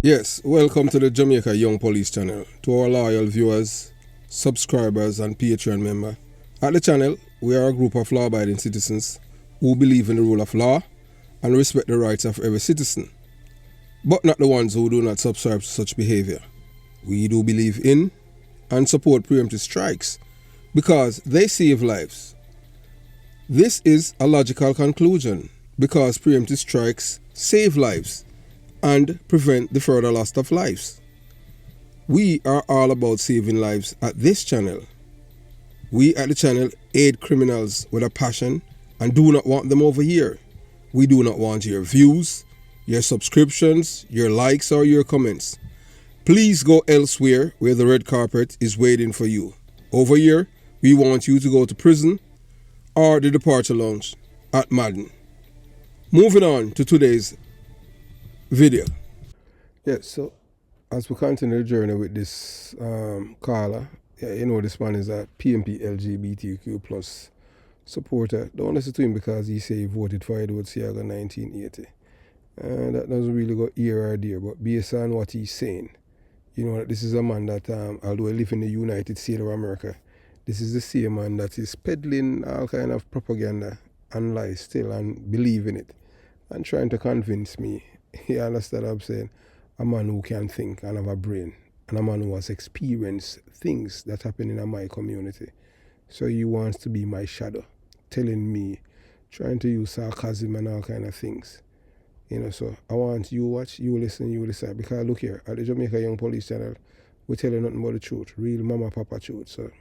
Yes, welcome to the Jamaica Young Police channel. To our loyal viewers, subscribers and Patreon member. At the channel, we are a group of law-abiding citizens who believe in the rule of law and respect the rights of every citizen, but not the ones who do not subscribe to such behavior. We do believe in and support preemptive strikes because they save lives. This is a logical conclusion because preemptive strikes save lives and prevent the further loss of lives. We are all about saving lives at this channel. We at the channel aid criminals with a passion and do not want them over here. We do not want your views, your subscriptions, your likes or your comments. Please go elsewhere where the red carpet is waiting for you. Over here, we want you to go to prison or the departure lounge at Madden. Moving on to today's video. Yes, so as we continue the journey with this caller, you know this man is a PMP LGBTQ plus supporter. Don't listen to him because he say he voted for Edward Seaga 1980. That doesn't really go here or there, but based on what he's saying, you know that this is a man that, although he lives in the United States of America, this is the same man that is peddling all kind of propaganda and lies still and believe in it and trying to convince me. You understand what I'm saying? A man who can think and have a brain, and a man who has experienced things that happen in my community. So he wants to be my shadow, telling me, trying to use sarcasm and all kind of things. You know, so I want you watch, you listen, you decide. Because look here, at the Jamaica Young Police channel, we tell you nothing but the truth, real mama papa truth. So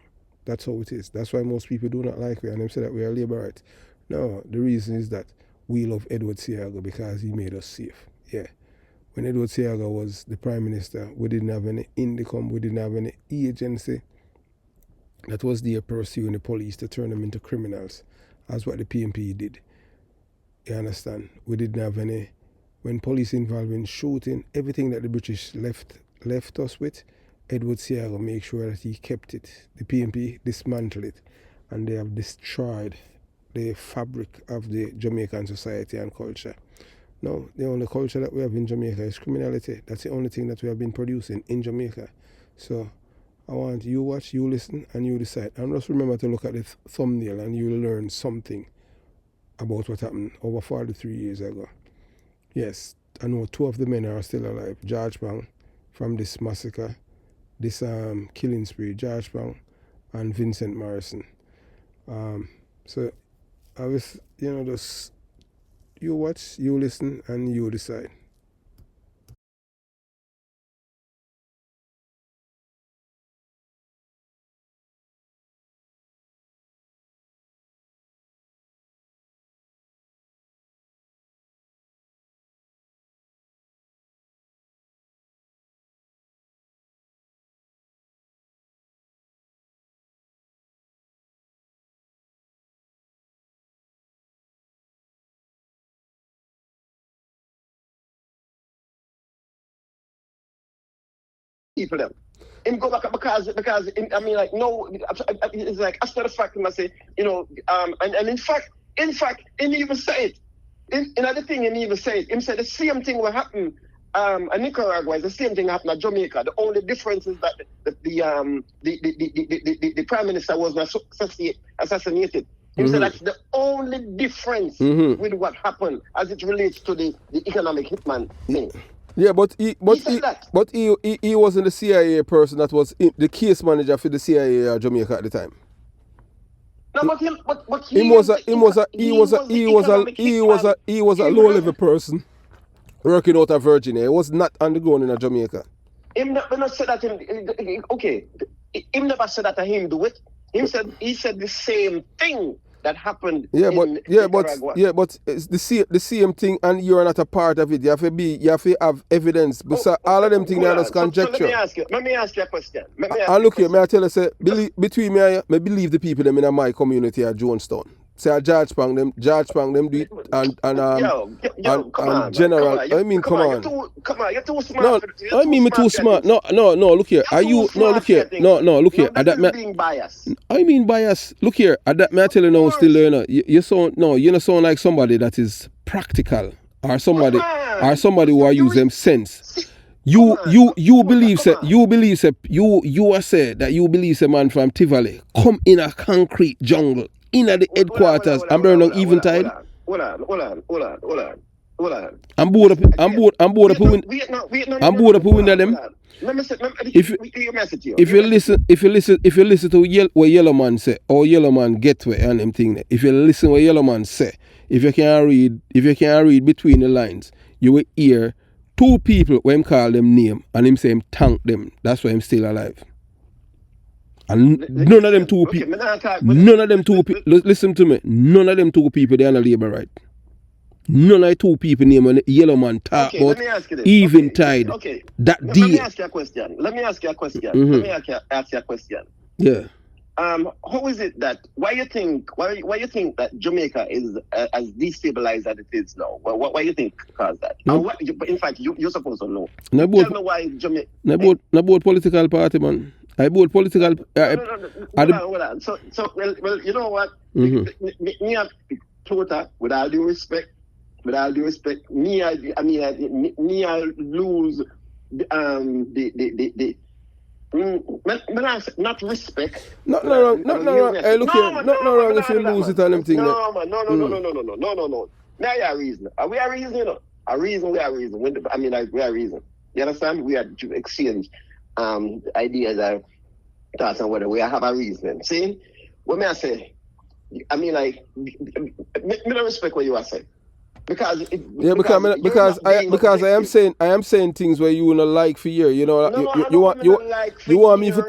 that's how it is. That's why most people do not like me and them say that we are labor rights. No, the reason is that we love Edward Seaga because he made us safe. Yeah. When Edward Seaga was the Prime Minister, we didn't have any income, we didn't have any agency that was there pursuing the police to turn them into criminals. That's what the PMP did. You understand? We didn't have any, when police involved in shooting, everything that the British left us with, Edward Seaga made sure that he kept it. The PMP dismantled it, and they have destroyed the fabric of the Jamaican society and culture. No, the only culture that we have in Jamaica is criminality. That's the only thing that we have been producing in Jamaica. So I want you watch, you listen, and you decide. And just remember to look at the thumbnail and you'll learn something about what happened over 43 years ago. Yes, I know 2 of the men are still alive. George Brown from this massacre, this killing spree, George Brown and Vincent Morrison. So I was, just you watch, you listen, and you decide. People them. Him go back because I mean, like, no, it's like after the fact him I say, and in fact him even say it. Another thing him even say it. Him said the same thing will happen in Nicaragua, the same thing happened in Jamaica. The only difference is that the Prime Minister was not assassinated. He said that's the only difference with what happened as it relates to the economic hitman thing. Yeah, but he wasn't the CIA person that was the case manager for the CIA Jamaica at the time. No, he was a low-level person working out of Virginia. He was not on the ground in Jamaica. Him not said that him. Okay, him never said that him do it. He said the same thing that happened. But it's the same thing, and you're not a part of it. You have to have evidence. But all of them things are just conjecture. So let me ask you a question. Look here, may I tell you, say, between me and you, I believe the people them in my community at Jonestown. Say George Pang them do it and General. Come on, you're too smart. No, I mean me too smart. No, look here. Are you look here. No, look here. Being biased. I mean bias. Look here. Me I tell you now still learner. You don't sound like somebody that is practical or somebody who are use them sense. You believe say you are say that you believe a man from Tivoli come in a concrete jungle in the headquarters and burn down Eventide. Hold on. I'm bored up with them. If you listen to what Yellow Man say or Yellow Man get way and them thing there. If you listen what Yellow Man say, if you can read between the lines, you will hear two people when him call them name and him say him thank them. That's why I'm still alive. And none of them two people. Listen to me. None of them two people they are not labor right. None of the two people name when the Yellow Man talk about Eventide. That deal. Let me ask you a question. Yeah. How is it that why you think that Jamaica is as destabilized as it is now? Why you think caused that? No. In fact, you're supposed to know. Tell me why Jamaica. Not political party, man. I both political. Hold on. So well, you know what? Me have total with all due respect. Me I lose the not respect. No wrong. Hey, look here. No wrong if you lose it and them thing. No. Now you are reason. We are reason, you know. We are reason. We are reason. You understand? We are to exchange ideas and thoughts on whether we have a reason. See? What may I say? Me don't respect what you are saying. Because I am saying things where you wanna like for year, you know. You want me to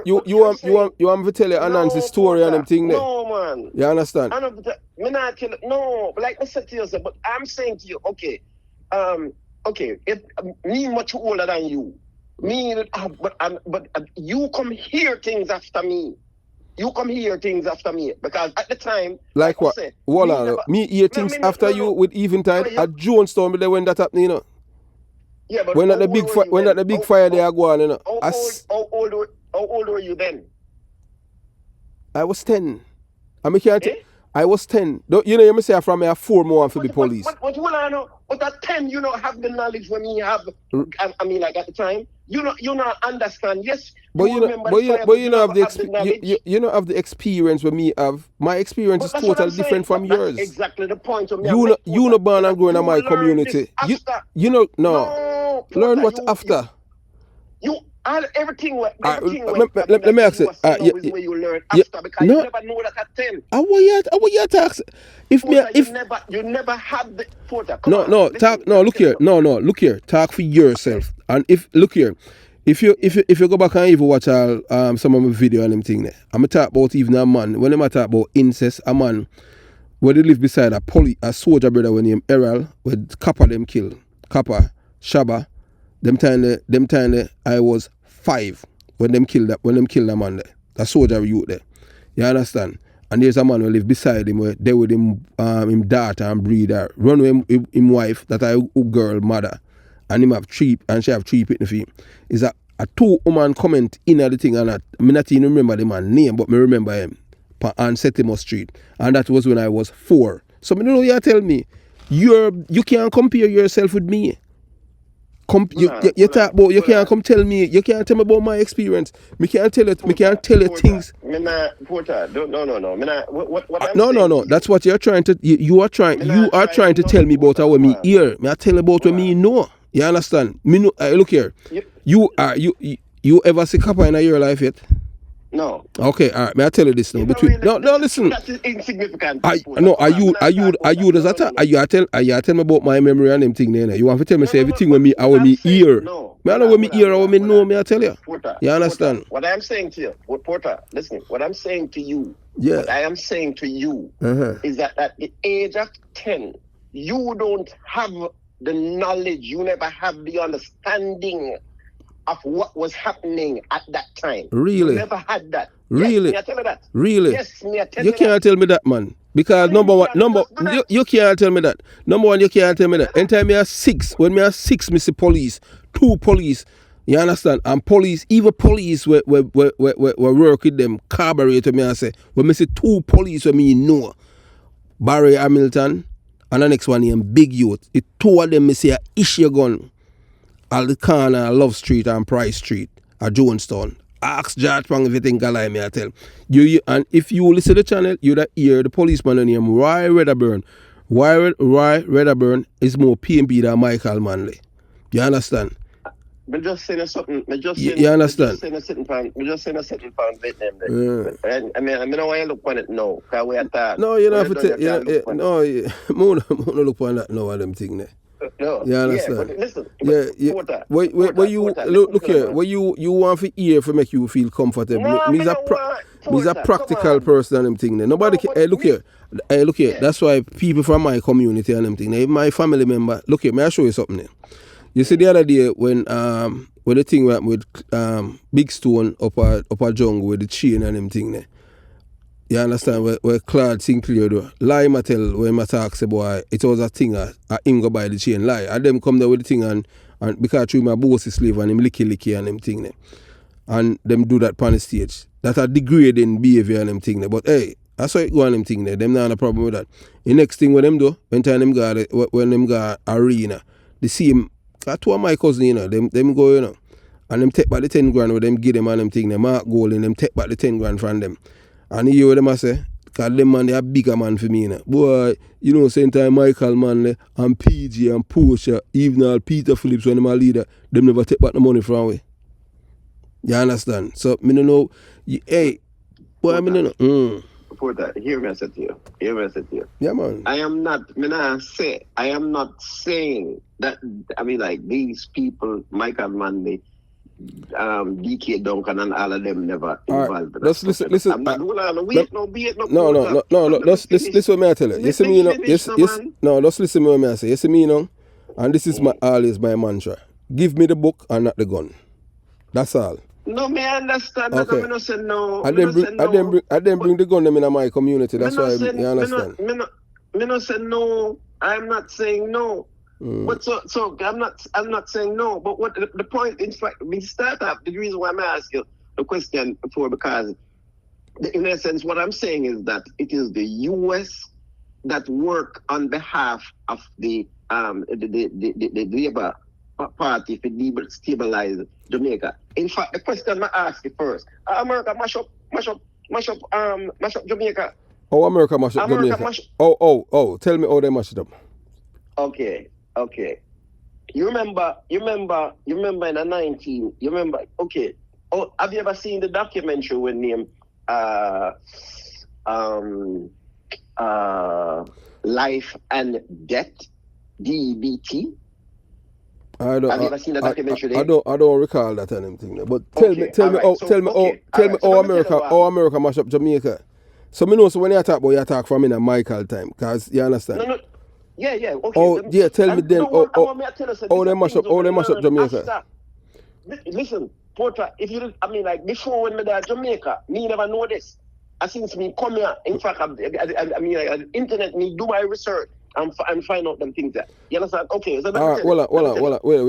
tell you Anansi's story and them thing there. No, man. You understand? Like I said to you, but I'm saying to you, okay, if me much older than you, but you come hear things after me. Because at the time, like what? Me hear things after you with Eventide at Jonestown, but when that happened, you know. Yeah, but when at the big fire they are going, you know. How old were you then? I was 10. I was 10. You know, you say from me, I 4 more for the police. But I know. But at 10, you don't have the knowledge when you have. Like at the time, you not understand. Yes, but you don't have the experience with me have. My experience is totally different from yours. That's exactly the point. You know, born and growing in my community. You know, no. Learn what after. Everything let me ask you. Where you learn after because you never know that at 10. I want you to ask. You never had the photo. Look here. Talk for yourself. And if you go back and even watch some of my video and them thing there, I'm talk about even a man. When I talk about incest, a man where they live beside a soldier brother when named Errol, where Kappa them killed. Kappa, Shaba. Them time I was 5 when them killed that man there. That soldier youth there. You understand? And there's a man who live beside him where they with him daughter and breeder. Run with him wife, that I girl mother. And him have 3 and she have 3 pitting for him. Is a 2 woman comment in the thing and I not even remember the man name, but me remember him on Setimo Street. And that was when I was 4. So me know you tell me you can't compare yourself with me. You can't come tell me. You can't tell me about my experience. Me can't tell you things. No. That's what you're trying to. You are trying to tell me about how me hear. Me I tell about what me know. You understand? Me know. Look here. You ever see Kappa in your life yet? No. Okay, all right. May I tell you this now? Listen. That's insignificant. Are you does that? Are you tell me about my memory and them thing there? You want to tell me say everything when me hear? No. Me I know when me hear or when me know. Me I tell you. Porter, you understand? Porter, what I'm saying to you, Porter. Listen. What I'm saying to you. Yeah. What I am saying to you is that at the age of 10, you don't have the knowledge. You never have the understanding of what was happening at that time. Really? You never had that. Really? Yes, me I tell you that. Really? Yes, me I tell you you can't tell me that, man. Because you can't tell me that. Number one, you can't tell me that. Anytime me are 6, when me are 6, me see police, 2 police. You understand? And police, even police were work with them, carburetor me and say, when me see 2 police when me know, Barry Hamilton, and the next one named Big Youth. The 2 of them me see a issue gun. at the corner of Love Street and Price Street at Jonestown. Ask George Pang if you think I lie, me I tell. And if you listen to the channel, you'd hear the policeman named Roy Redderburn. Roy Redderburn is more PMP than Michael Manley. You understand? Me just saying something. You understand? Me just saying a certain pound with them. I mean, I don't want to look on it now. Because we are talking. No, you don't have to. No, more look on that now. Them thing there. No. You understand? Yeah, but listen. Where you look here? Where you want to hear for make you feel comfortable? No, Me's a practical person and them thing there. Nobody. Look here. Yeah. That's why people from my community and them thing. There, my family member. Look here. May I show you something there? You see the other day when the thing went with Big Stone up a jungle with the chain and them thing there. You understand where Claude Sinclair do? Lie ma tell when ma talk say boy it was a thing him go buy the chain. Lie. And them come there with the thing and because through my bossy sleeve and him licky and them thing there. And them do that on the stage. That a degrading behavior and them thing there. But hey, I saw it go on them thing there. Them not a problem with that. The next thing when them do, when them go arena, the same. Cause two of my cousins, you know, them go, you know, and them take back the 10 grand with them give them and them thing, them mark goal and them take back the 10 grand from them. And you hear them I say, cause them man they a bigger man for me, you know. Boy, you know, same time Michael Manley and PG and Porsche, even all Peter Phillips when them a leader, them never take back the money from we. You understand? So me don't know, hey, boy, I mean no. Porter, hear me I said to you. Yeah, man. I am not saying that, I mean, like, these people, Michael Manley, DK Duncan and all of them never involved. Let's listen. I'm not, hold on, wait, no. Let's listen what me I tell you. You see me, you know, yes. No, let's listen what me I say. You see me, you know, and this is always my mantra. Give me the book and not the gun. That's all. No, me understand that. Okay. I say no. I then bring the gun them in my community. That's why you understand. Me no say no. I'm not saying no. But so I'm not saying no. But what the point? In fact, we start up. The reason why I'm asking the question before because, in essence, what I'm saying is that it is the U.S. that work on behalf of the Labour Party to stabilize Jamaica. In fact, the question I ask you first: America mash up Jamaica. Oh, America mash up Jamaica. Oh! Tell me how they mash it up. Okay. You remember in the 19. You remember? Okay. Oh, have you ever seen the documentary with name Life and Death, DBT? Have you ever seen the documentary? I don't recall that anything. But tell me how America mash up Jamaica. So me know so when you talk about you talk from in a Michael time, cause you understand. No. Yeah. Okay. Oh, yeah. Tell me then. How they mash up Jamaica. Listen, Porter. If you, I mean, like before when me there Jamaica, me never know this. Since me come here, in fact, I mean, like, on the internet, me do my research and find out them things there. You understand? Okay. So all right. Hold on. Wait.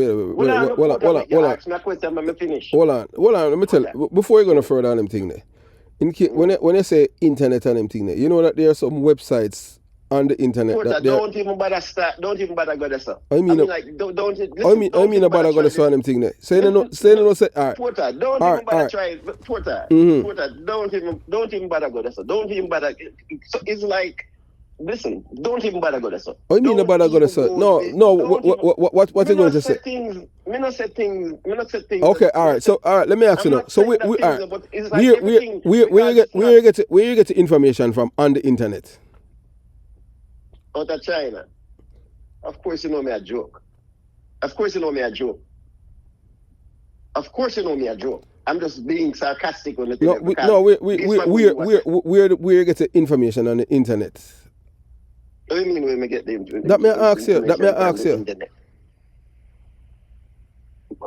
Ask me a question. Let me finish. Hold on. Let me tell you. Before you're gonna further on them thing there. When you say internet and them thing there, you know that there are some websites on the internet that don't even bother go there, sir. I mean bother go there on them thing there. Say no. All right. Porter, don't even bother try. Porter, don't even bother go there, sir. Don't even bother. So it's like, listen, don't even bother go there, sir. I mean bother go there, sir. No. What you going to say? Me not say things. Okay, all right. So all right, let me ask you now. So where you get the information from on the internet? Out of China. Of course you know me a joke. I'm just being sarcastic when I tell where you get the information on the internet? What do you mean when we get the information? That may I ask you.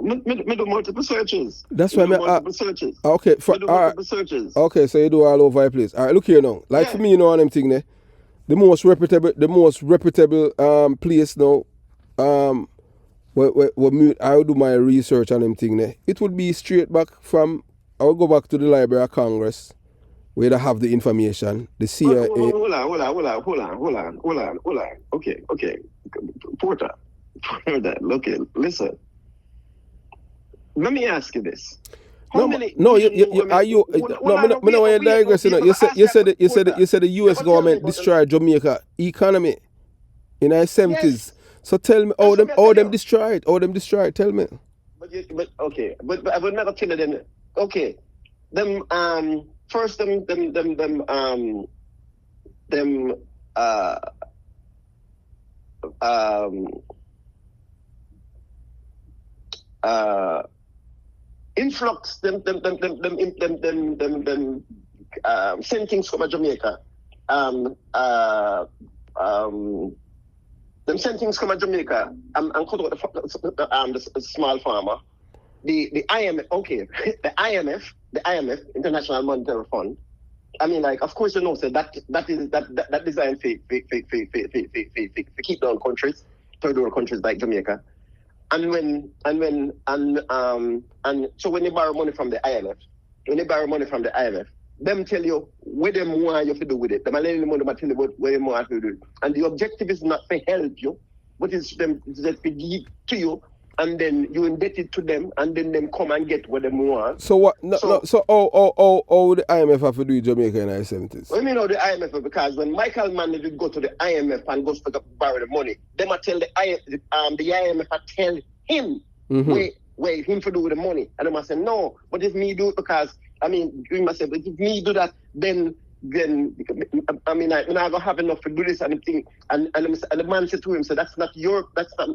Me do multiple searches. That's why multiple searches. Okay, searches. Okay, so you do all over the place. All right, look here now. Like for me, you know, on them thing there. The most reputable place now, where I would do my research on them thing there. It would be straight back from, I would go back to the Library of Congress, where they have the information, the CIA. Hold on. Okay. Porter, look, listen. let me ask you this. No, are you? No, you're digressing. You said the U.S. government destroyed Jamaica economy in the 70s. Yes. So tell me, how them destroyed? Tell me. But I would never tell them. Okay, them first influx them send things from Jamaica. Them send things from Jamaica. I'm calling the small farmer. The IMF, okay, the IMF, International Monetary Fund. I mean, like, of course, you know, so that designed for keep down countries, third world countries like Jamaica. And so when you borrow money from the IMF, them tell you what them want you to do with it. Them tell you what them want to do. And the objective is not to help you, but it's them just to give to you, and then you indebted it to them, and then them come and get what them want. So what? So all the IMF have to do in Jamaica in the 70s? What do you mean all the IMF? Because when Michael Manley did go to the IMF and goes to borrow the money, them I tell the IMF I tell him where him to do with the money, and them I say no. But if me do it, because I mean, you must say, but if me do that, then I mean, I'm not gonna have enough to do this and everything. And the man said to him, so that's not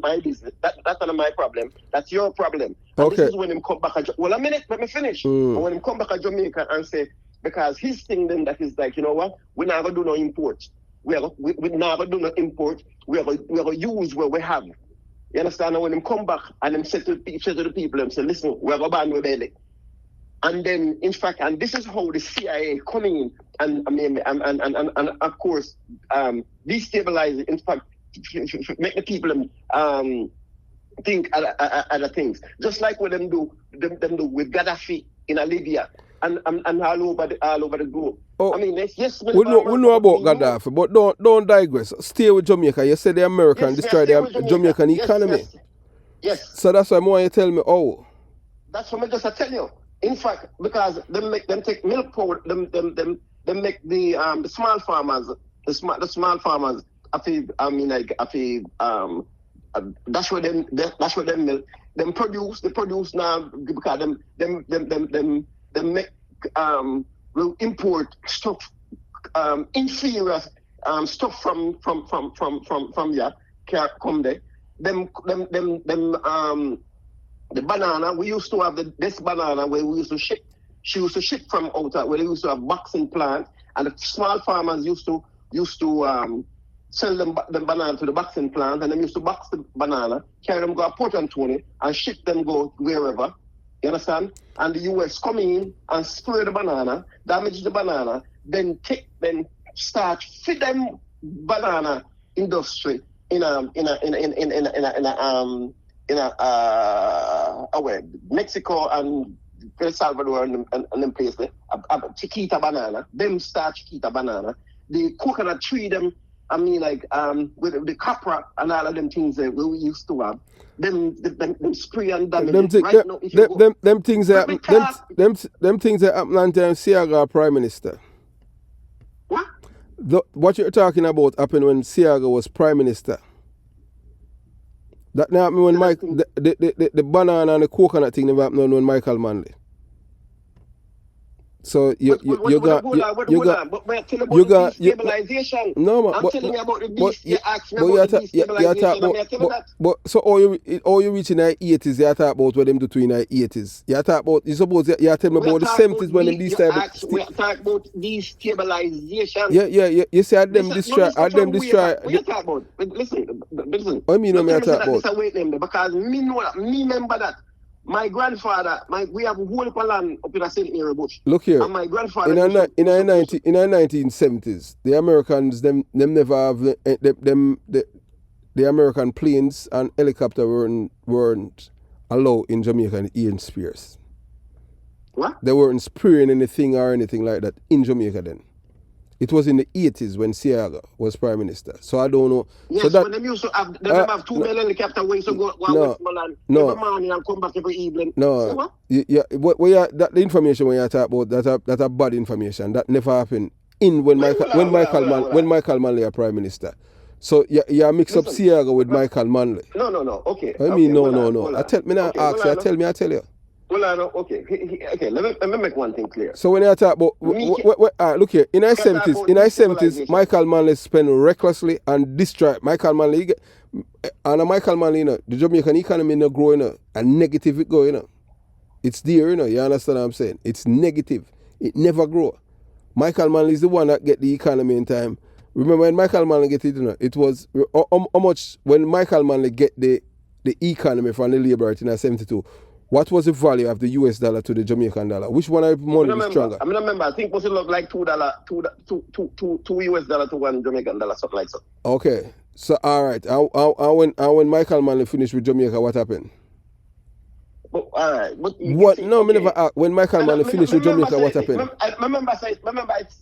my business. That's not my problem. That's your problem. And okay. This is when him come back. Well, a minute, let me finish. And when him come back to Jamaica and say, because his thing then that is like, you know what? We're not gonna do no import. We're not gonna do no import. We're gonna use what we have. You understand? And when him come back and him say to the people, him say, listen, we're gonna ban rebellion. And then, in fact, and this is how the CIA coming in and of course, destabilize, in fact, make the people think other things. Just like what them do with Gaddafi in Libya and all over the globe. Oh, I mean, yes, we know about Gaddafi, but don't digress. Stay with Jamaica. You said the American destroyed the Jamaican economy. Yes. So that's why I want you to tell me how. That's what I just tell you. In fact, because them take milk powder, them make the small farmers, the small farmers. That's what them milk. Them produce now because them make will import stuff inferior stuff from yeah come there. The banana, we used to have this banana where we used to ship. She used to ship from outside where they used to have boxing plants, and the small farmers used to sell them the banana to the boxing plant, and then used to box the banana, carry them go to Port Antonio, and ship them go wherever. You understand? And the US come in and spray the banana, damage the banana, then start feed them banana industry Mexico and El Salvador and them places, Chiquita banana, them start Chiquita banana. The coconut tree, them, I mean, like, with the copra and all of them things that we used to have, them spray and damage. Them things that happen until Siaga Prime Minister. What? What you're talking about happened when Siaga was Prime Minister. That now happened when the banana and the coconut thing never happened when Michael Manley. So you got destabilization. No man, I'm telling you about the beast. You asked me about the destabilization. But so all you reach in the 80s, you talk about what them do to in the 80s. You talk about, you suppose you tell me about the 70s when them these type. We talk about destabilization. Yeah. You say them destroy. What you talk about? Listen. I mean, I talk about. Because me remember that. My grandfather, we have a whole land up in a St. Mary Bush. Look here. And my grandfather in the 1970s, the Americans them never have the American planes and helicopter weren't allowed in Jamaica and Ian Spears. What? They weren't spraying anything or anything like that in Jamaica then. It was in the 80s when Siaga was Prime Minister. So I don't know. Yes, so that, when them used to have, have 2 million helicopter ways to go Westmoreland every morning and come back every evening. No, what? The information when you talk about that are bad information. That never happened when Michael Manley are Prime Minister. So you mix up Siaga with Michael Manley. No. Okay. I mean, no. I tell you. Well, okay. Okay. Let me make one thing clear. So when you talk about look here, in the 70s, Michael Manley spent recklessly and destroyed. Michael Manley, the Jamaican economy not growing, and negative it going. It's there, you understand what I'm saying? It's negative. It never grow. Michael Manley is the one that get the economy in time. Remember when Michael Manley get it, it was how much when Michael Manley get the economy from the Labour in 1972. What was the value of the US dollar to the Jamaican dollar? Which one are more stronger? I remember. I think it look like $2 US dollar to $1 Jamaican dollar, something like that. Okay. So all right. And when Michael Manley finished with Jamaica, what happened? But, all right. But what? See, no, okay. Never asked. When Michael Manley finished with Jamaica, what happened? Remember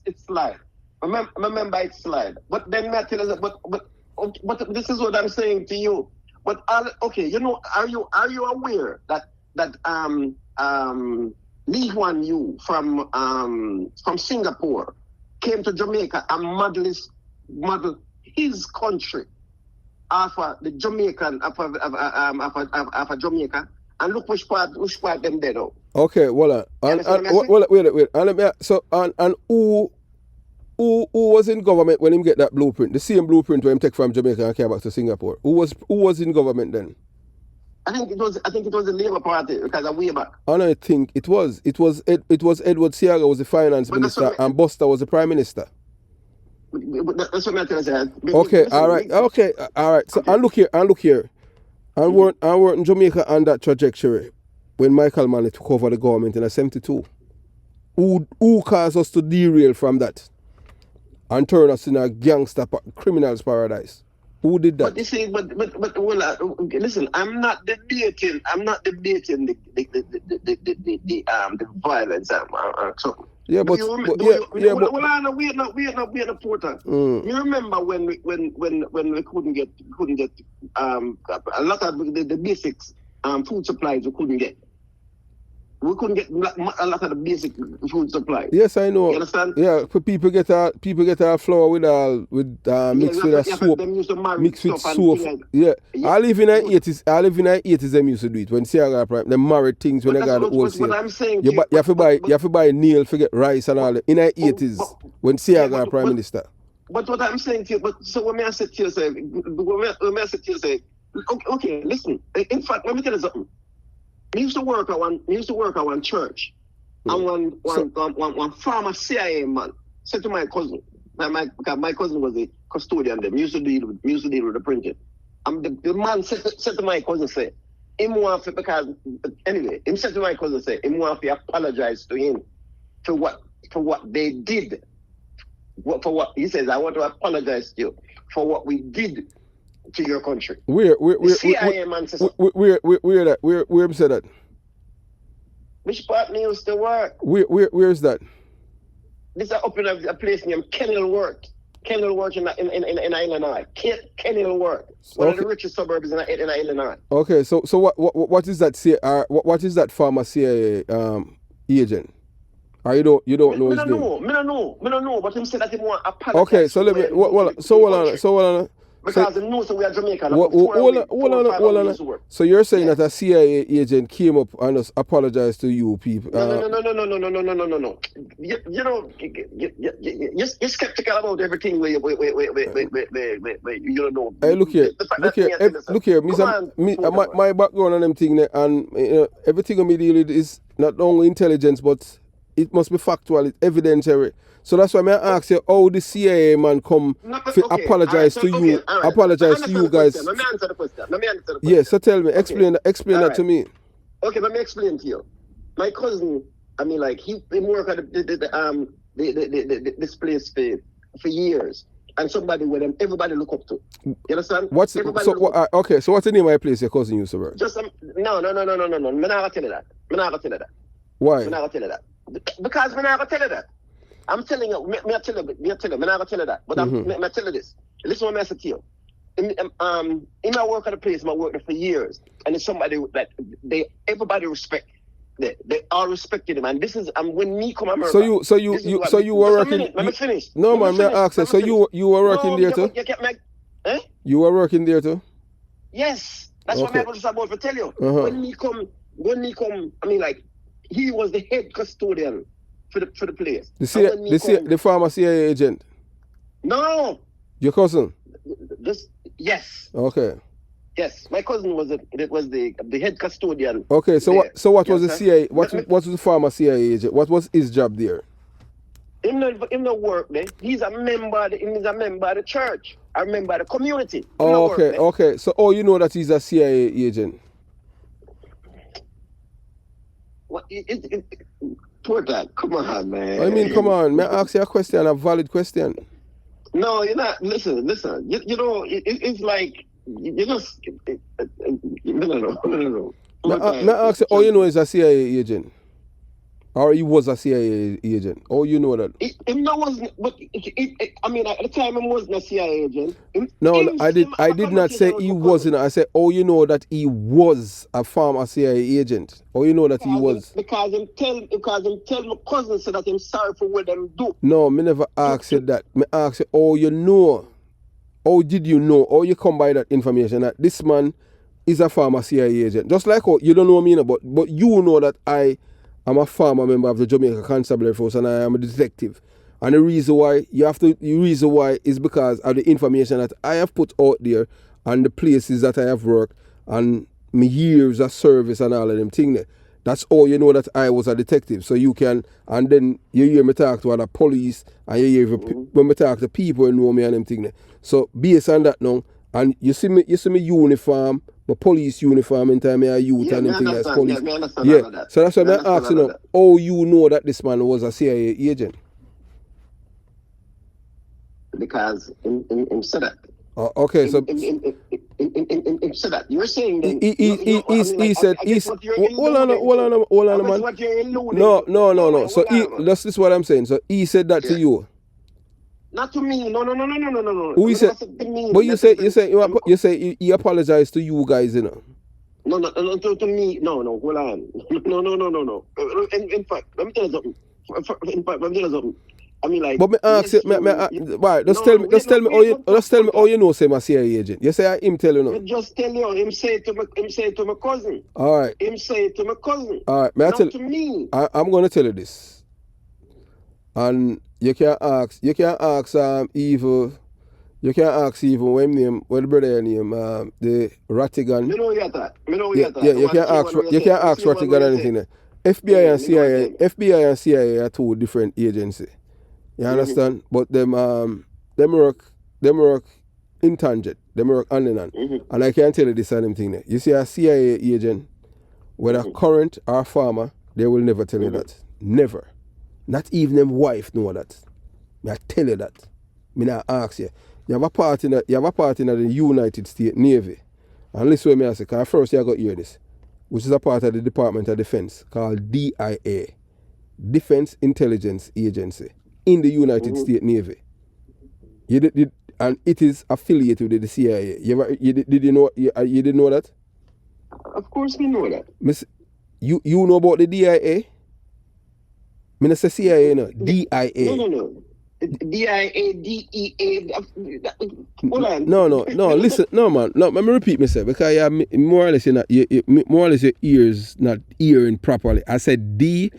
it's slide. Remember it's slide. But then I tell you, but this is what I'm saying to you. But okay, are you aware that Lee Hwan Yu from Singapore came to Jamaica and modeled his country after the Jamaican after Jamaica, and look which part them did out. Okay, wait. And who was in government when him get that blueprint? The same blueprint when him take from Jamaica and came back to Singapore. Who was in government then? I think it was the Labour Party because of way back. And I think it was Edward Siaga was the finance minister and Buster was the prime minister. That's what I'm telling you. Okay, all right. So okay. And look here. I worked in Jamaica on that trajectory when Michael Manley took over the government in 1972. Who caused us to derail from that and turn us in a gangster criminal's paradise? Who did that? But you see, listen. I'm not debating the violence. So. Yeah, but we're the porter. You remember when we couldn't get a lot of the basics food supplies we couldn't get. We couldn't get a lot of the basic food supply. Yes, I know. You understand? Yeah, people get our flour mixed with soap. Mixed with soap. Yeah. I live in the 80s. Them used to do it when Siaga Prime. Them married things when they got the wholesale. What I'm saying, you have to buy nail, forget rice and all that. In the 80s when Siaga Prime Minister. But what I'm saying to you, so when I said to you, say, okay, listen. In fact, let me tell you something. I used to work at one church, and one former CIA man said to my cousin, because my cousin was a custodian there, used to deal with the printing. And the man said to my cousin, he said to my cousin, he want to apologize to him for what they did. For what he says, I want to apologize to you for what we did to your country. Where CIA man says where said that? Which part me used to work? Where is that? This is up in a place named Kenilworth in Illinois. Kenilworth, one of the richest suburbs in Illinois. Okay, so what is that? What is that former CIA agent? Or you don't know his name? Me don't know. But him said that he want to apologize. Okay, so let me. So because he knows that we are Jamaican. Hold on. So you're saying that a CIA agent came up and just apologized to you people? No. You're skeptical about everything where you don't know. Hey, look here. My background on them thing, and everything on me deal with is not only intelligence, but it must be factual, it's evidentiary. So that's why I ask you how the CIA man come apologize to you, apologize to you guys. Let me answer the question. Yes, so tell me, explain that to me. Okay, let me explain to you. My cousin, he worked at this place for years, and somebody with him, everybody look up to. You understand? So what's the name of the place your cousin used to work? No. I'm not gonna tell you that. Why? I'm not gonna tell you that. Because I'm not gonna tell you that. I'm telling you, me I tell you, me not gonna tell you that, but me I tell you this. Listen what I say to you. In my work at the place, I worked there for years, and it's somebody that everybody respect. They all respected him, and this is when me come America. So you were working. Let me finish. No man, may I ask you? So you were working there too? You were working there too? Yes, that's what I'm about to tell you. When me come, I mean, like, he was the head custodian for the place. The former CIA agent? No. Your cousin? Yes. Okay. Yes, my cousin was the head custodian. Okay, so what was the CIA? What was the former CIA agent? What was his job there? Him no work there. He's a member of the church. A member of the community. Oh, okay. So you know that he's a CIA agent. What? Poor dad. Come on, man. I mean, come on. May I ask you a question, a valid question? No, you're not. Listen. You know, it's like you just. No. May I ask you, all you know is a CIA agent, or he was a CIA agent? Oh, you know that? I mean, at the time, he wasn't a CIA agent. I did not say he wasn't. I said, oh, you know that he was a former CIA agent. Oh, you know that he was. Because him tell my cousin so that him sorry for what them do. No, me never asked you that. Me asked you, oh, you know. How did you know? How you come by that information that this man is a former CIA agent? Just like how you don't know me, but you know that I am a former member of the Jamaica Constabulary Force and I am a detective. And the reason why is because of the information that I have put out there and the places that I have worked and my years of service and all of them things. That's all you know that I was a detective. So you can, and then you hear me talk to other police, and you hear when me talk to people who know me and them things. So based on that now, and you see me uniform, my police uniform in time I youth and them things as police. Yeah. So that's why I'm asking now, how you know that this man was a CIA agent? Because in said that. Okay, so in said that you're saying then he said hold on man. No. So this is what I'm saying. So he said that to you. Not to me. No. Who he said? But you say he apologized to you guys, you know. No, to me. No, hold on. No. In fact, let me tell you something. I mean, like. But me ask you, why? Just tell me how you know say my CIA agent. You say him tell you no. Just tell you. Him say to my cousin. All right. Him say to my cousin. All right. Not to me. I'm gonna tell you this, and you can't ask Evil. You can't ask Evil what the brother name the Rattigan. Me know you got that. Yeah. You can't ask Rattigan anything there. FBI and CIA are two different agencies. You understand? But them work in tangent. Them work hand in hand. And I can't tell you this same thing there. You see a CIA agent, whether current or former, they will never tell you that. Never. Not even them wife know that. I tell you that. Me not ask you. You have a part in the United States Navy. And listen to me I say, because first you got to hear this, which is a part of the Department of Defense called DIA, Defense Intelligence Agency, in the United States Navy. And it is affiliated with the CIA. Did you know that? Of course we know that. You know about the DIA? I not say CIA, no. DIA. No. DIA, DEA. Hold on. No. Listen, no, man. No, let me repeat myself because more or less your ears not hearing properly. I said D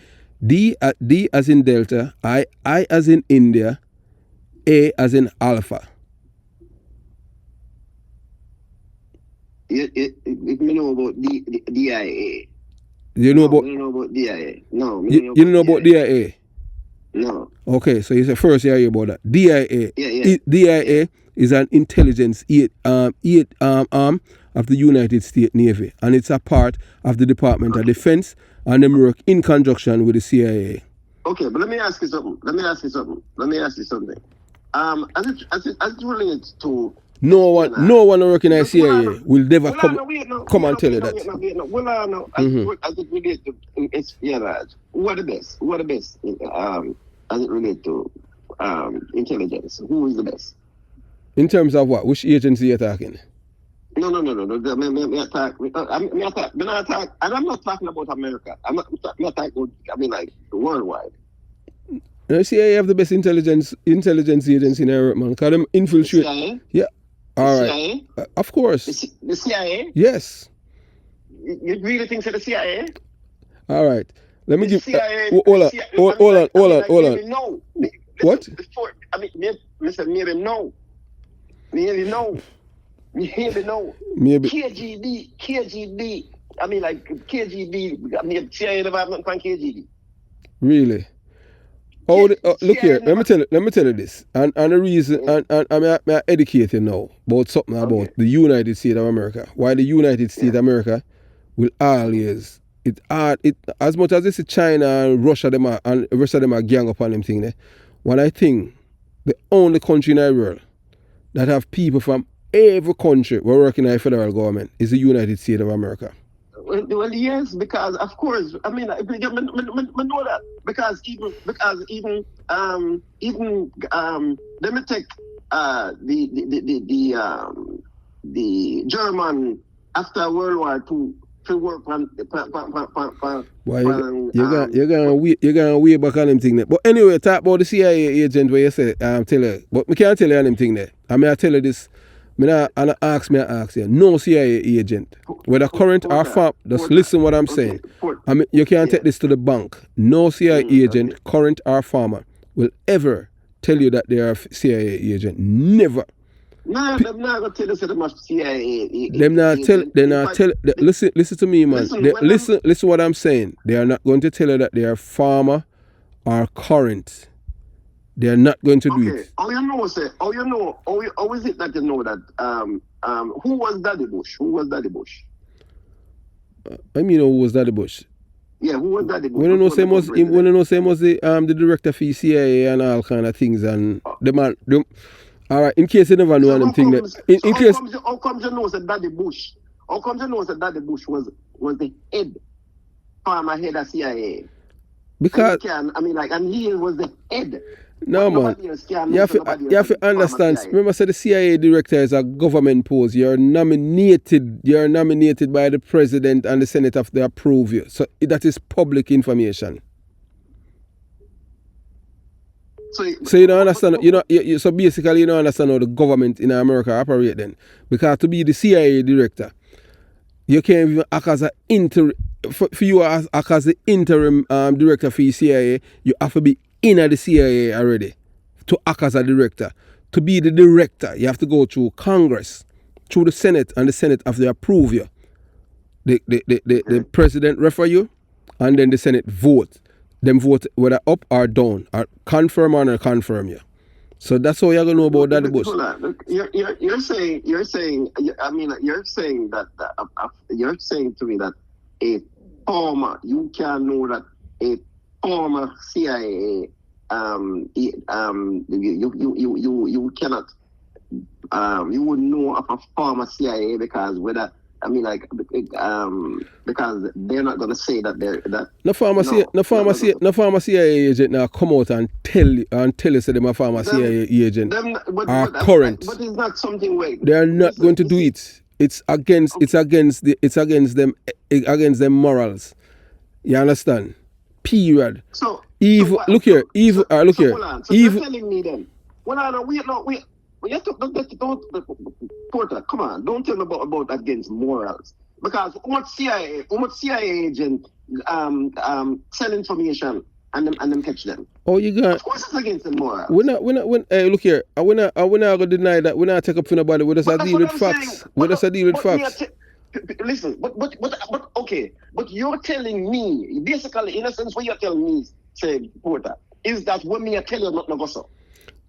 as in Delta, I as in India, A as in Alpha. You know about DIA. You know about? I don't know about DIA. No. You don't know about DIA? No. Okay, so you said first you hear about that. DIA. Yeah. DIA is an intelligence arm of the United States Navy, and it's a part of the Department of Defense, and they work in conjunction with the CIA. Okay, but let me ask you something. As it relates to no one working at CIA will never come and tell you that. As it relates to what the best. as it relates to intelligence? Who is the best? In terms of what? Which agency you're talking? No. Me attack. And I'm not talking about America. I'm not talking about, I mean, like, worldwide. The CIA have the best intelligence agency in Europe, man. Because them infiltrate. The CIA? Yeah. All right. CIA? Of course. The CIA? Yes. You really think so, the CIA? All right. Let me The give. CIA. Hold on. No. What? Before, I mean, maybe no. Maybe no. Maybe. KGB. I mean, like, KGB. I mean, CIA development from KGB. Really? Look here. Let me tell you this. And the reason. And I'm educated now about something about the United States of America. Why the United States of America will always. It as much as it's China and Russia them are gang up on them thing there. What I think the only country in the world that have people from every country who are working in the federal government is the United States of America. Well, yes, because of course, I mean, I know that because even let me take the German after World War II. To work on why you're gonna way back on them thing there. But anyway, talk about the CIA agent where you say tell her. But we can't tell you on them thing there. I mean I tell you this. I ask you. No CIA agent. Whether current or former, just listen what I'm saying. I mean you can't take this to the bank. No CIA agent, current or former, will ever tell you that they are CIA agent. Never. No, they're not gonna tell us that much CIA. Listen to me, man. Listen what I'm saying. They are not going to tell you that they are former or current. They are not going to do it. How is it that you know that who was Daddy Bush? I mean, who was Daddy Bush? Yeah, who was Daddy Bush? When you know same was the director for CIA and all kind of things and the man. All right, in case you never know anything that how comes you know that Daddy Bush? How comes you know that Daddy Bush was the former head of CIA? Because and he was the head. No man, you have to understand. Remember, I said the CIA director is a government post. You're nominated by the president and the Senate if they approve you. So that is public information. So you don't understand. So basically you don't understand how the government in America operate then. Because to be the CIA director, you can't even act as for you act as the interim director for the CIA. You have to be in the CIA already to act as a director. To be the director, you have to go through Congress, through the Senate, and the Senate have to approve you. The president refer you, and then the Senate vote. Them vote whether up or down, or confirm or not confirm you. So that's how you're gonna know about Daddy Bush. You're saying to me that a former, you can know that a former CIA, you cannot, you wouldn't know of a former CIA because whether. Because they're not going to say that they're that. No former CIA agent now come out and tell you say they're a former CIA agent current. But it's not something way. They are not going to do it. It's against them morals. You understand? Period. So look here. So you're telling me then. Wait. You have to Porter, come on, don't tell me about against morals. Because how much CIA agent sell information and them catch them? Oh, you got. Of course, it's against the morals. Hey, look here. We're not gonna deny that. We're not take up for nobody. We just deal with facts. We just deal with facts. Listen, but okay. But you're telling me, basically, in a sense, what you're telling me, say Porter, is that when me I tell you not to go so.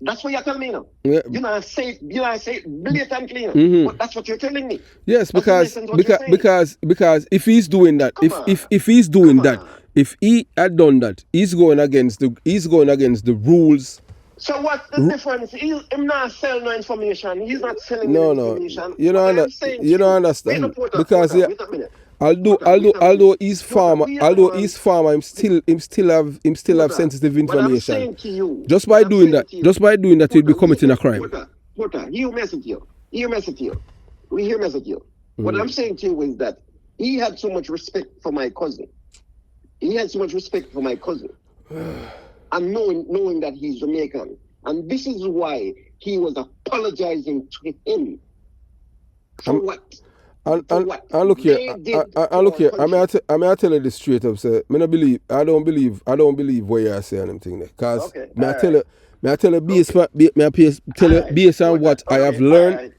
That's what you're telling me now. Yeah. You know, I say it blatantly. Mm-hmm. But that's what you're telling me. Yes, because if he's doing that, if he's doing that, if he had done that, he's going against the rules. So what's the difference? He's not selling no information. He's not selling no information. You don't understand. Because Although he's farmer, him still have sensitive information. What I'm saying to you, just by doing that, he'll be committing a crime. Porter, hear message you. What I'm saying to you is that he had so much respect for my cousin. And knowing that he's Jamaican. And this is why he was apologizing to him. For what? And look here, I may tell you this straight up, sir. I don't believe what you're saying anything there. Because may I tell you based on what I have learned,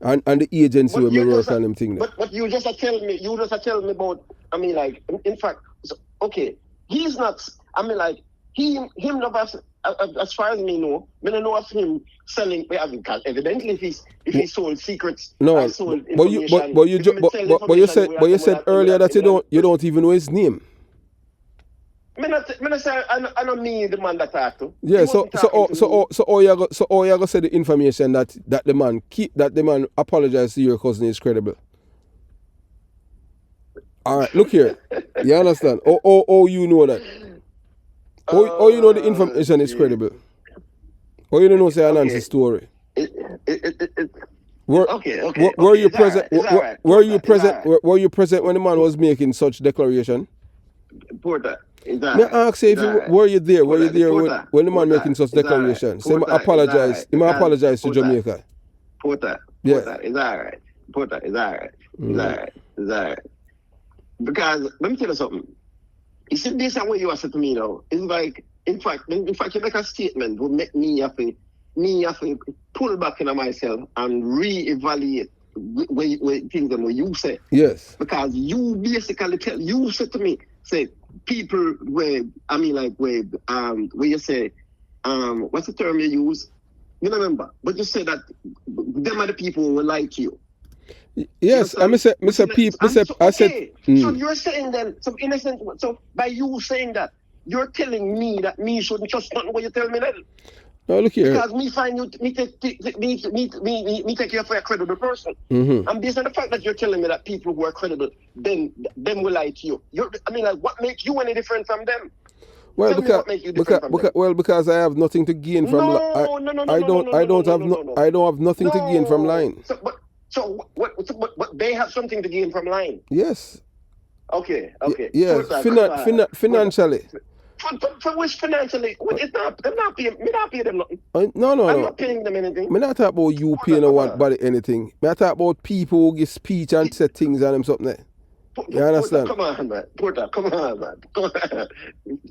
and the agency where we work on them thing there. But you just tell me about, I mean, like, in fact, he's not, I mean, like, him never, as far as me know, I don't know of him selling. Evidently, if he sold secrets, sold information. But you said earlier that you don't even know his name. I don't mean the man that talked to. Yeah. So all you gonna say the information that the man apologized to your cousin is credible. All right. Look here. You understand? Oh, you know that. Or you know the information is credible. Or you don't know say Anansi's story. Were you present? Were you present when the man was making such declaration? Porter, may I ask you were you there? Were you there when the man making such declaration? Say apologize. He might apologize to Jamaica. Porter, is that right? Porter, is that right? Because let me tell you something. You see, this is what you are saying to me now. It's like, in fact, you make a statement will make me have to pull back into myself and reevaluate where things that you say. Yes. Because you basically you said to me, say, people where you say, what's the term you use? You remember, but you said that them are the people who will like you. Yes, I said people. So you're saying then, so innocent. So by you saying that, you're telling me that me shouldn't trust nothing what you tell me then. No, look here. Because me find you, me take you for a credible person. Mm-hmm. And based on the fact that you're telling me that people who are credible, then them will lie to you. What makes you any different from them? Well, because I have nothing to gain from. I don't have nothing to gain from lying. So they have something to gain from lying? Yes. Okay. Yes, financially. For which financially? They're not paying them nothing. No. I'm not paying them anything. I'm not talking about you paying nobody anything. I'm talking about people who give speech and say things and them something there. You understand? Come on, man.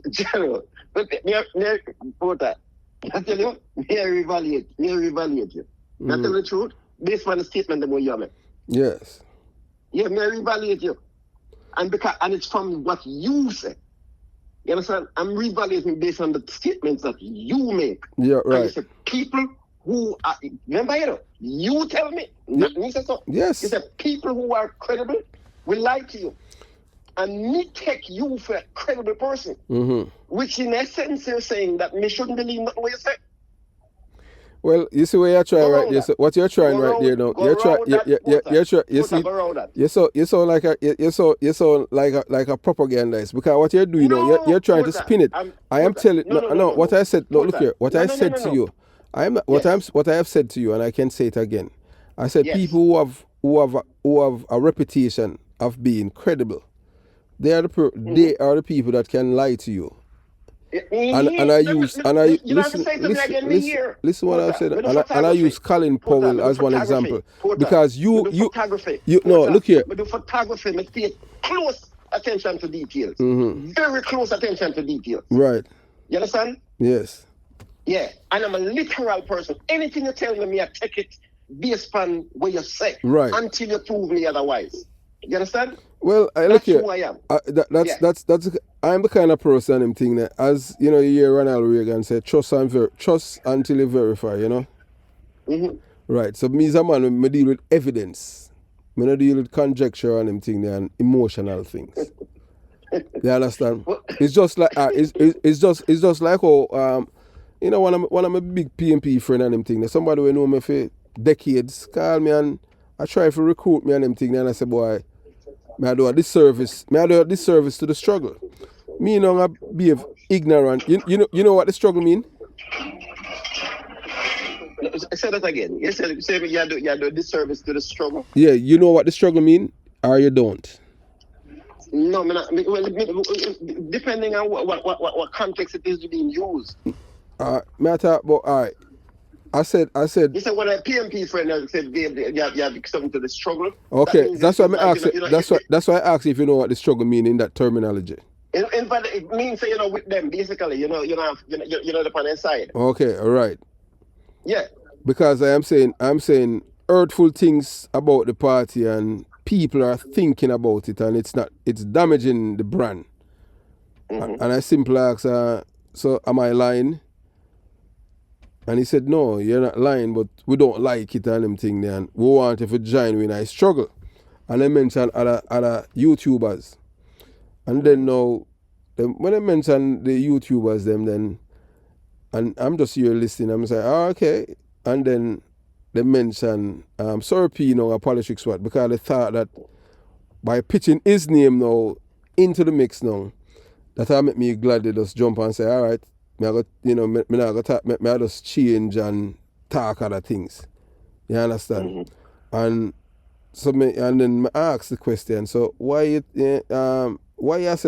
General. Porter, I tell you, may I reevaluate you. I tell the truth. Based on the statement that you make. Yes. Yeah, may I reevaluate you. And it's from what you say. You understand? I'm reevaluating based on the statements that you make. Yeah, right. And you said people who are, remember, you tell me, not me say so. Yes. You said people who are credible will lie to you. And me take you for a credible person. Mm-hmm. Which in essence you're saying that me shouldn't believe nothing what you say. Well, you see what you're trying right there. So what you're trying right there now. You're trying. You see. You sound like a propagandist because what you're doing now. You're trying to spin it. I am telling. No. What I said. Look here. What I said to you. What I have said to you, and I can say it again. I said people who have a reputation of being credible. They are the people that can lie to you. And I listen what I've said, and I use Colin Powell as one example because you look here. But the photography, I pay close attention to details, mm-hmm. very close attention to details. Right. You understand? Yes. Yeah, and I'm a literal person. Anything you tell me, I take it based on what you say, right? Until you prove me otherwise. You understand? Well, that's who I am. That's I'm the kind of person I'm thinking that, as you know, you hear Ronald Reagan say, trust until you verify, you know? Mm-hmm. Right. So me as a man, I deal with evidence. I don't deal with conjecture and them thing and emotional things. You understand? It's just like it's just like you know, one of my big PMP friend and them thing. Somebody who know me for decades call me and I try to recruit me and them thing, and I say, boy, May I do a disservice to the struggle. Me no be ignorant. You know what the struggle mean? Say that again. You said you do disservice to the struggle. Yeah, you know what the struggle mean, or you don't. No, depending on what context it is being used. Me I talk about, all right. I said. You said when a PMP friend said you have something to the struggle. Okay, that's why I asked. That's why I asked if you know what the struggle mean in that terminology. In fact, it means with them basically. You're not upon their side. Okay, all right. Yeah. Because I'm saying hurtful things about the party and people are thinking about it and it's damaging the brand. Mm-hmm. And I simply asked, so am I lying? And he said, no, you're not lying, but we don't like it and them thing there, and we want you to join when I struggle. And they mentioned other YouTubers. And then now, when I mentioned the YouTubers, and I'm just here listening, I'm saying, okay. And then they mentioned Serpino a politics what, because they thought that by pitching his name now into the mix now, that I make me glad they just jump and say, all right, I just change and talk other things. You understand? Mm-hmm. And so and then I ask the question, so why you say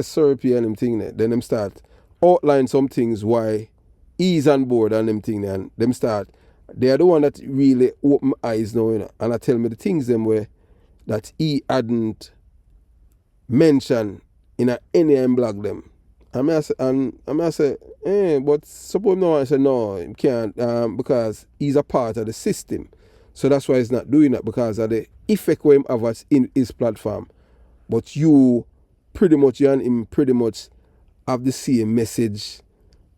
Serpy and them thing there? Then them start outline some things why he's on board and them thing there, and them start. They are the one that really open my eyes now, and I tell me the things them where that he hadn't mentioned in any blog them. I say, but suppose no, I say no, he can't, because he's a part of the system. So that's why he's not doing that, because of the effect where him have in his platform. But you and him pretty much have the same message,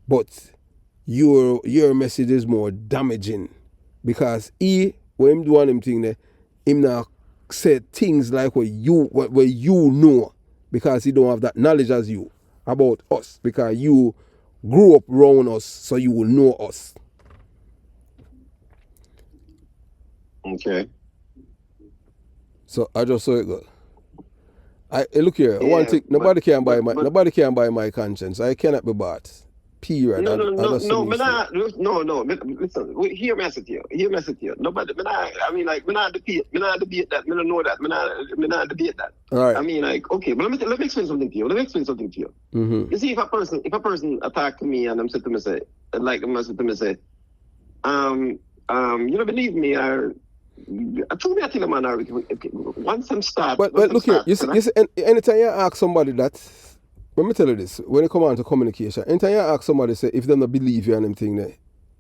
but your message is more damaging, because when him do him thing there, him now say things like what you know, because he don't have that knowledge as you about us, because you grew up around us, so you will know us. Okay. So I just saw it go. Look here. Yeah, one thing, nobody can buy my conscience. I cannot be bought. Period. No. Listen, hear me to you. Nobody. I mean, like, me not debate that. Me don't know that. Me not debate that. All right. I mean, like, okay, but let me explain something to you. Mm-hmm. You see, if a person attack me and I'm saying to me say, you don't believe me, I told me I tell a man, once I'm start. But look here, you see, anytime you ask somebody that, let me tell you this, when it come on to communication, anytime you ask somebody say if they don't believe you and them thing there,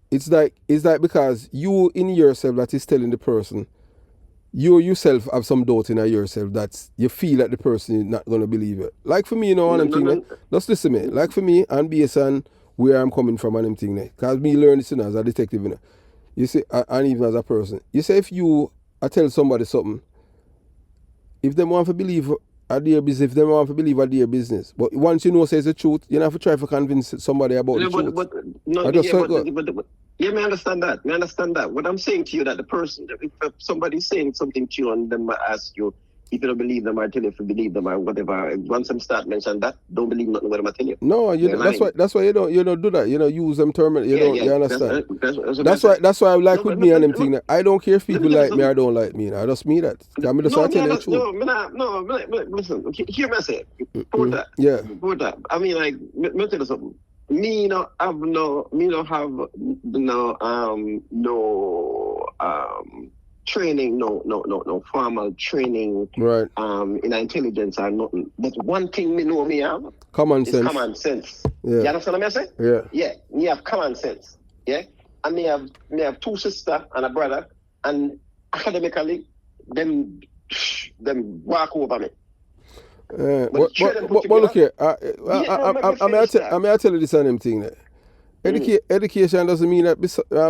it's like because you in yourself that is telling the person, you yourself have some doubt in yourself that you feel that the person is not gonna believe it. Like for me, and them thing there, just listen to me. Like for me, and based on where I'm coming from and them thing there, because me learn this as a detective, You see, and even as a person, you say if I tell somebody something, if they want to believe at their business, if they want to believe at their business, but once you know says the truth, you don't have to try to convince somebody about the truth. I understand that. What I'm saying to you that the person, if somebody's saying something to you and then I ask you if you don't believe them, I tell you if you believe them or whatever. Once I'm start mentioning that, don't believe nothing what I'm telling you. No, that's why you don't do that. Use them term. You understand. That's why I like with me and them thing. I don't care if people like me or don't like me. I just mean that. I'm just tell you the truth. Listen. Hear me say. Yeah. I mean, like, let me tell you something. Me don't have no training, no formal training, right? In intelligence or nothing. But one thing me have common sense. Yeah. You understand what I'm saying? Yeah. Yeah. Me have common sense. Yeah. And me have two sisters and a brother, and academically, them walk over me. But look here. I may tell you this same thing there. Education doesn't mean that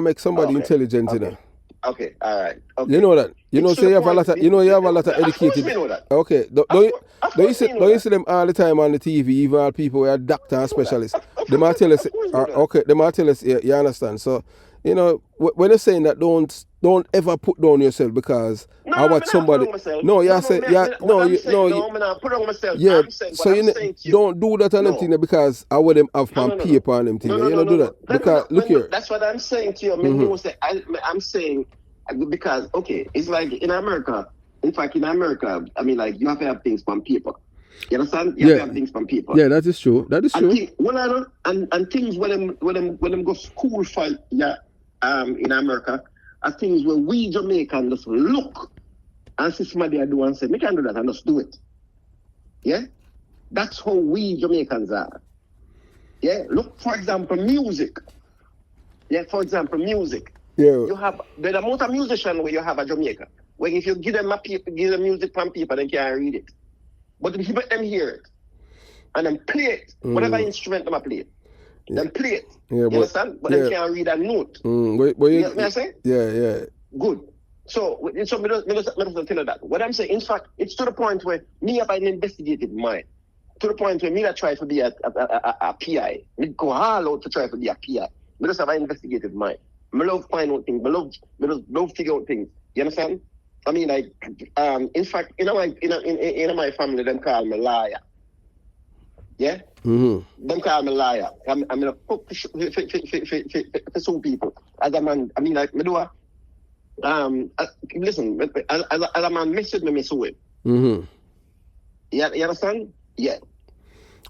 make somebody intelligent, Okay. Okay, all right. Okay. You know that. Say you have a lot of. You have a lot of educated. Know that. Okay. Don't you see them all the time on the TV? Even all people who are doctor and specialists. They might tell us. Okay. They might tell us. You understand? So, when they're saying that, don't don't ever put down yourself because I watch somebody. No, you say I'm not put on myself. Yeah, I'm saying so what you I'm saying to you. don't do that on them thing because I want them have on paper and them thing. You don't do that because look here. That's what I'm saying to you. I'm saying because okay, it's like in America. In fact, in America, I mean, like you have to have things on paper. You understand? You have to have things on paper. Yeah, that is true. That is true. And things when them go school for in America are things where we Jamaicans just look and see somebody do and say, "Me can do that and just do it." Yeah, that's how we Jamaicans are. Yeah, look for example, music. Yeah, for example, music. Yeah, you have the amount of musicians where you have at Jamaica. Where if you give them music from people, they can't read it. But if you let them hear it and then play it, whatever instrument them play, then play it. Yeah, you understand? But they can't read a note. You know what I'm saying? Yeah. Good. So me just tell you that. What I'm saying, in fact, it's to the point where me have an investigative mind. To the point where me that try to be a PI. Me go all out to try to be a PI. Me just have an investigative mind. Me love find out things. Me love figure out things. You understand? I mean, like, in fact, in my family, them call me liar. Yeah? Mm-hmm. Them call me liar. I'm gonna fuck for some people. As a man, I mean, like, me do listen, as a man, mess with me, mess with him. Mm-hmm. You understand? Yeah.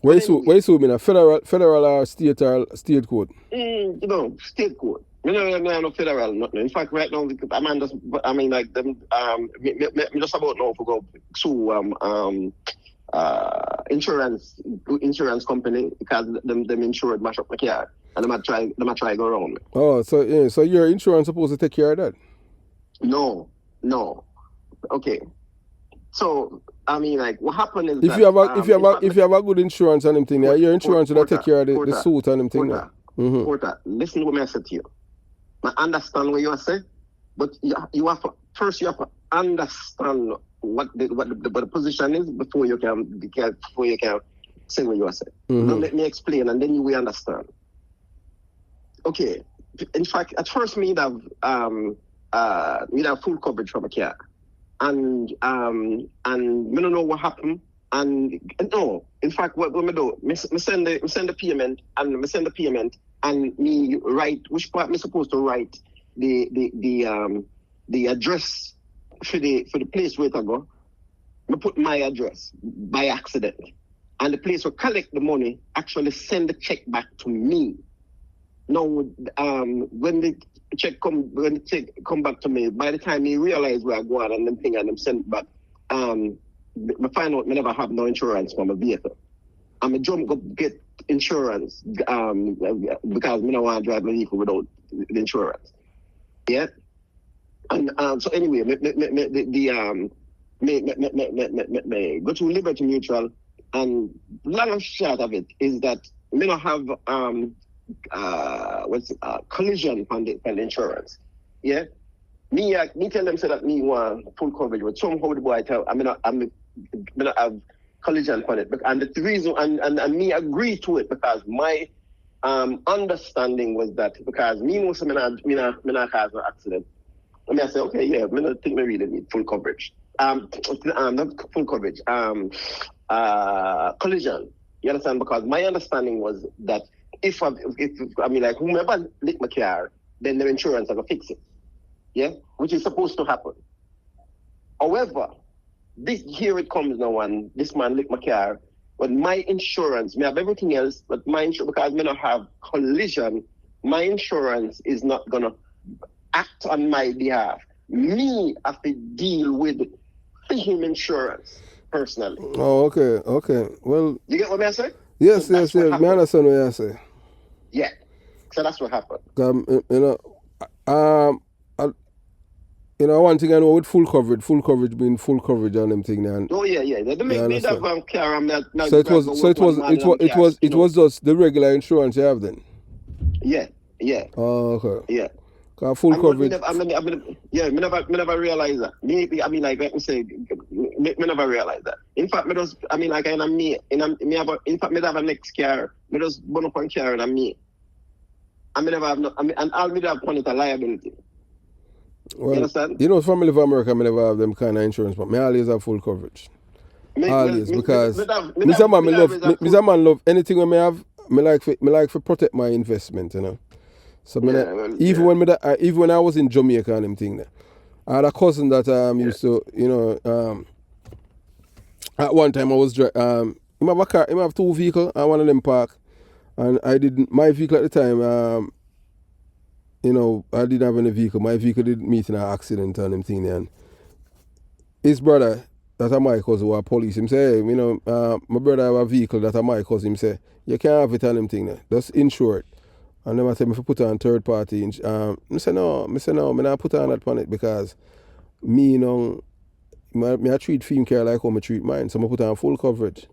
Where you sue me now? Federal or state code? No, state code. No federal, nothing. In fact, right now, I'm just, I mean, like them. Me just about now to go to insurance company because them insured mash up my car, and I'm try go around me. Oh, so your insurance supposed to take care of that? No. Okay. So I mean, like, what happened is if you have a good insurance and them thing, your insurance will take care of the suit and them thing. Porter, listen to what I said to you. I understand what you are saying, but you have to understand what the position is before you can say what you are saying. Don't let me explain, and then you will understand. Okay. In fact, at first me have full coverage from a car, and me don't know what happened. And no, in fact, what me do? Me send the payment, and me write which part me supposed to write the address for the place where I go. Me put my address by accident, and the place will collect the money actually send the check back to me. Now, when the check come back to me, by the time he realize where I go and them thing and them send back, I find out I never have no insurance for my vehicle. I'm a jump go get insurance because I don't want to drive my vehicle without the insurance. Yeah. And so anyway, me go to Liberty Mutual, and long and short of it is that me not have collision on the insurance. Yeah. Me tell them say that me want full coverage, but somehow the boy tell I not have collision on it. And the reason and me agree to it because my understanding was that because me know me not cause no accident. And I say, okay, yeah, I don't think we really need full coverage. Not full coverage. Collision. You understand? Because my understanding was that if I mean like whomever lick my car, then the insurance are gonna fix it. Yeah, which is supposed to happen. However, here it comes now, and this man licked my car. But my insurance, me have everything else, but my insurance, because me not have collision, my insurance is not gonna act on my behalf. Me have to deal with him insurance personally. Oh, okay. Well, you get what I say? Yes. Me understand what you say. Yeah. So that's what happened. One thing I know with full coverage being full coverage on them thing. And oh yeah. They make that car. So it was just the regular insurance you have then. Yeah. Oh, okay. Yeah. Full coverage. I never realized that. Me never realized that. In fact, me have a next car. Me just burn up on car and me. I never have no. And all me have on it a liability. You Well, understand? you know, from me live in America, I never have them kind of insurance, but me always have full coverage. Always, because Mr. Man, Mr. Man love anything when me have. Me like for protect my investment, you know. So even when I was in Jamaica and them thing there, I had a cousin that used to, you know, at one time I was him have a car, him have two vehicles, and one of them park, and I didn't. My vehicle at the time, you know, I didn't have any vehicle. My vehicle didn't meet in an accident and them thing there. And his brother, that are my cousin, was police. Him say, hey, you know, my brother have a vehicle that are my cousin. Him say, you can't have it and them thing there. Just insure it. And then I said, if I put on third party, I say no, I not put on that on it because me, you know, I treat film care like how I treat mine. So I put on full coverage.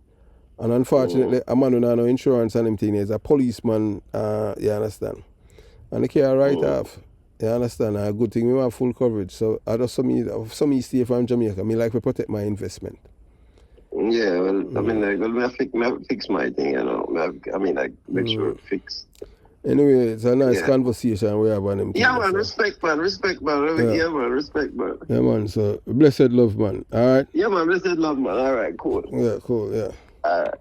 And unfortunately, a man who has no insurance and them thing is a policeman, you understand. And the car right off. You understand? A good thing, we have full coverage. So I just some stay from Jamaica. Me like to protect my investment. Yeah, well, I mean, like, I fix my thing, you know. I mean, like, make sure it fix. Anyway, it's a nice conversation we have on them. Yeah, man, respect, man. Yeah, man, respect, man. Yeah, man, so blessed love, man. All right? Yeah, man, blessed love, man. All right, cool. Yeah, cool, yeah. All right.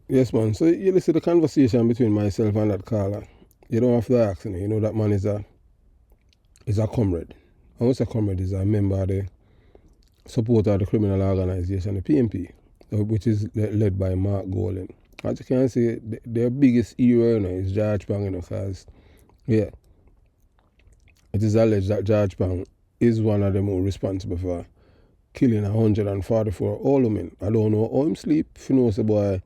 Yes, man. So you listen to the conversation between myself and that caller. You don't have to ask, you know that man is a comrade. And what's a comrade is a member of the supporter of the criminal organization, the PMP, which is led by Mark Golan. As you can see, their biggest hero, you know, is George Pang, you know, because, yeah, it is alleged that George Pang is one of them who responsible for killing 144 old women. I don't know how him sleep, if you know the boy,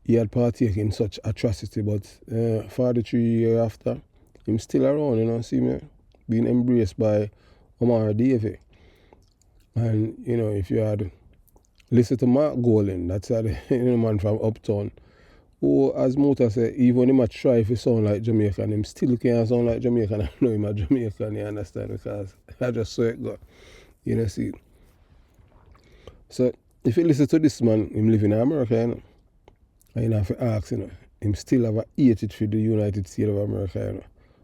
he had partaken in such atrocity, but 43 years after, him still around, you know, see me, being embraced by Omar Davey. And, you know, if you had listened to Mark Golan, that's the man from Uptown, who, as Muta said, even him a try to sound like Jamaican, him still can't sound like Jamaican. I know him a Jamaican, you understand, because I just saw it go. You know, see. So, if you listen to this man, him living in America, you know, and you have to ask, you know, him still have a hatred for the United States of America, you know,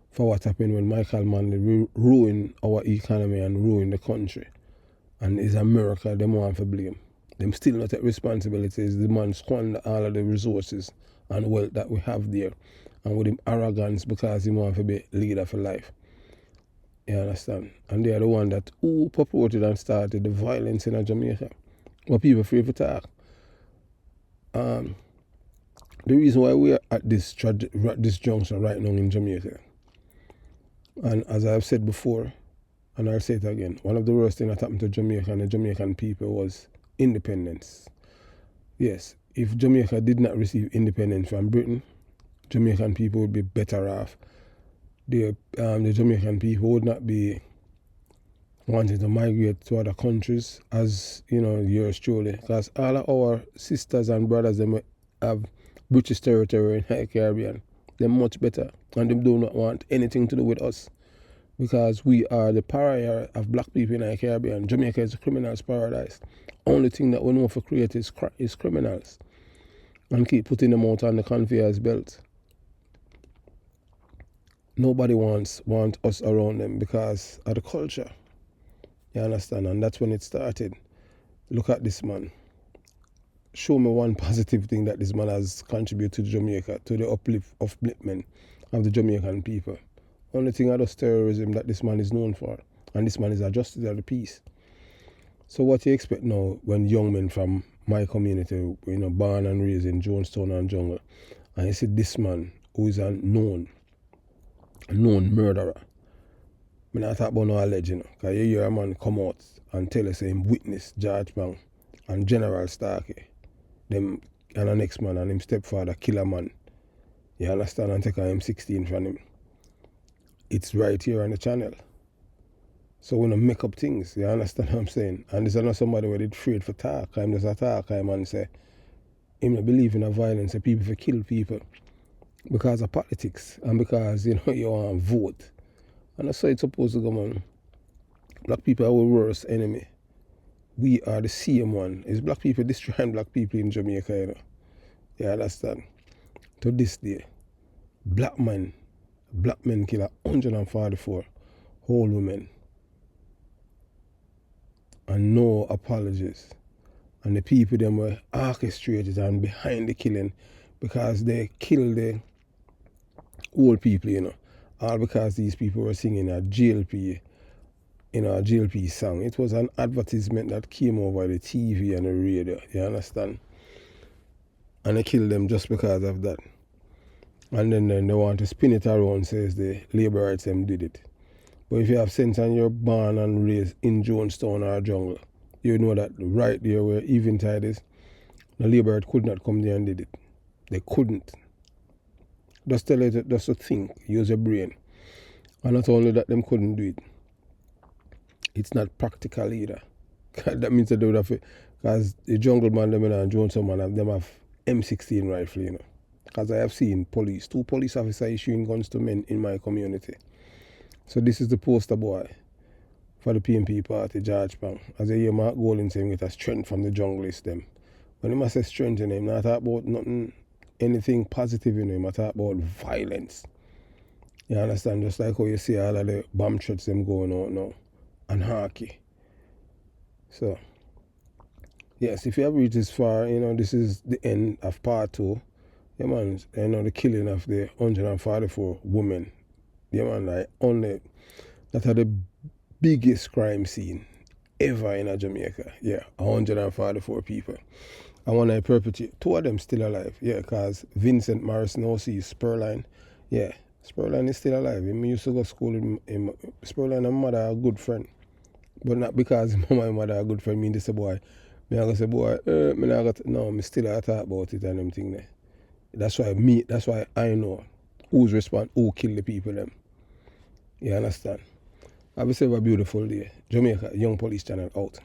for what happened when Michael Manley ruined our economy and ruined the country. And it's America, them want to blame. Them still not take responsibilities. The man squander all of the resources and wealth that we have there. And with him arrogance because he want to be leader for life. You understand? And they are the one that who purported and started the violence in Jamaica. What people afraid to talk. The reason why we are at this juncture right now in Jamaica, and as I've said before, and I'll say it again, one of the worst things that happened to Jamaica and the Jamaican people was independence. Yes, if Jamaica did not receive independence from Britain, Jamaican people would be better off. The Jamaican people would not be wanting to migrate to other countries, as, you know, yours truly, because all of our sisters and brothers, them have British territory in the Caribbean. They're much better, and they do not want anything to do with us, because we are the pariah of black people in the Caribbean. Jamaica is a criminal's paradise. Only thing that we know for create is criminals, and keep putting them out on the conveyor's belt. Nobody wants us around them because of the culture. You understand? And that's when it started. Look at this man. Show me one positive thing that this man has contributed to Jamaica, to the upliftment of the Jamaican people. Only thing is terrorism that this man is known for. And this man is a justice of the peace. So what do you expect now when young men from my community, you know, born and raised in Jonestown and Jungle, and you see this man who is a known murderer? I'm not talking about no alleged, you know, because you hear a man come out and tell us him witness George Pang and General Starkey, them and the next man and him stepfather kill a man. You understand? And take a M16 from him. It's right here on the channel. So we don't make up things, you understand what I'm saying? And there's not somebody where they're afraid for talk. I'm just a talk, I'm and say, him not believe in a violence, so people for kill people because of politics and because, you know, you want to vote. And that's how it's supposed to go, man. Black people are our worst enemy. We are the same one. It's black people destroying black people in Jamaica, you know. You understand? To this day, black men kill 144 whole women. And no apologies. And the people them were orchestrated and behind the killing because they killed the old people, you know. All because these people were singing a GLP, you know, a GLP song. It was an advertisement that came over the TV and the radio, you understand? And they killed them just because of that. And then they want to spin it around, says the labor rights them did it. But if you have sense and you're born and raised in Jonestown or Jungle, you know that right there where Eventide is, the labor right could not come there and did it. They couldn't. Just tell it, just to think, use your brain. And not only that, them couldn't do it. It's not practical either. That means they would have, because the jungle man, them and Jonestown man, them have M16 rifle, you know. Because I have seen two police officers issuing guns to men in my community. So this is the poster boy for the PNP party, George Pang. As I hear Mark Golding saying with a strength from the junglists them. When he must say strength in him, not talk about nothing, anything positive in him, I talk about violence. You understand? Just like how you see all of the bomb threats them going out now. And hockey. So, yes, if you have reached this far, you know, this is the end of part 2. Yeah, man, you know, the killing of the 144 women. Yeah, man, that are the biggest crime scene ever in Jamaica. Yeah, 144 people. And when I perpetrate, 2 of them still alive. Yeah, because Vincent Morrison O.C. Spurline. Yeah, Spurline is still alive. He used to go to school with him. Spurline and mother are a good friend. But not because mama and mother are a good friend, mean this a boy. Me I go say, boy, me still I talk about it and them thing there. That's why I know who's who kill the people them. You understand? Have yourself a beautiful day. Jamaica Young Police Channel out.